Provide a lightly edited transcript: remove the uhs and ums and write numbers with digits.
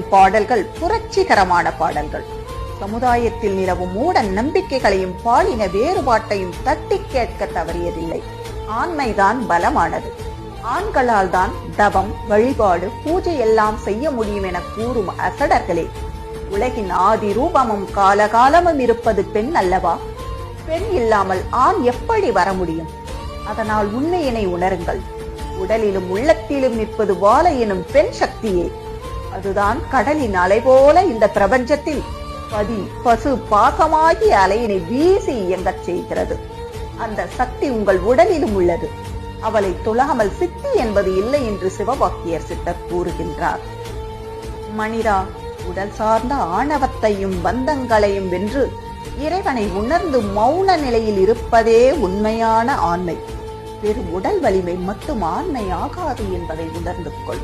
பாடல்கள் புரட்சிகரமான பாடல்கள். சமுதாயத்தில் நிலவும் மூட நம்பிக்கைகளையும் பாலின வேறுபாட்டையும் தட்டி கேட்க தவறியதில்லை. ஆண்மைதான் பலமானது. ஆண்களால் தான் தவம், வழிபாடு, பூஜை எல்லாம் செய்ய முடியும் என கூறும் அசடர்களே, உலகின் ஆதி ரூபமும் காலகாலமும் இருப்பது பெண் அல்லவா? பெண் இல்லாமல் ஆண் எப்படி வர முடியும்? அதனால் உண்மையினை உணருங்கள். உடலிலும் உள்ளத்திலும் நிற்பது வாழை எனும் பெண் சக்தியே. அதுதான் கடலின் அலை போல இந்த பிரபஞ்சத்தில் பதி பசு பாசமாகிய அலையினை வீசி இயங்கச் செய்கிறது. அந்த சக்தி உங்கள் உடலிலும் உள்ளது. அவளை தொழாமல் சித்தி என்பது இல்லை என்று சிவவாக்கியர் சித்தர் கூறுகின்றார். மனிதா, உடல் சார்ந்த ஆணவத்தையும் பந்தங்களையும் வென்று இறைவனை உணர்ந்து மௌன நிலையில் இருப்பதே உண்மையான ஆண்மை. வெறும் உடல் வலிமை மட்டும் ஆண்மை ஆகாது என்பதை உணர்ந்து கொள்.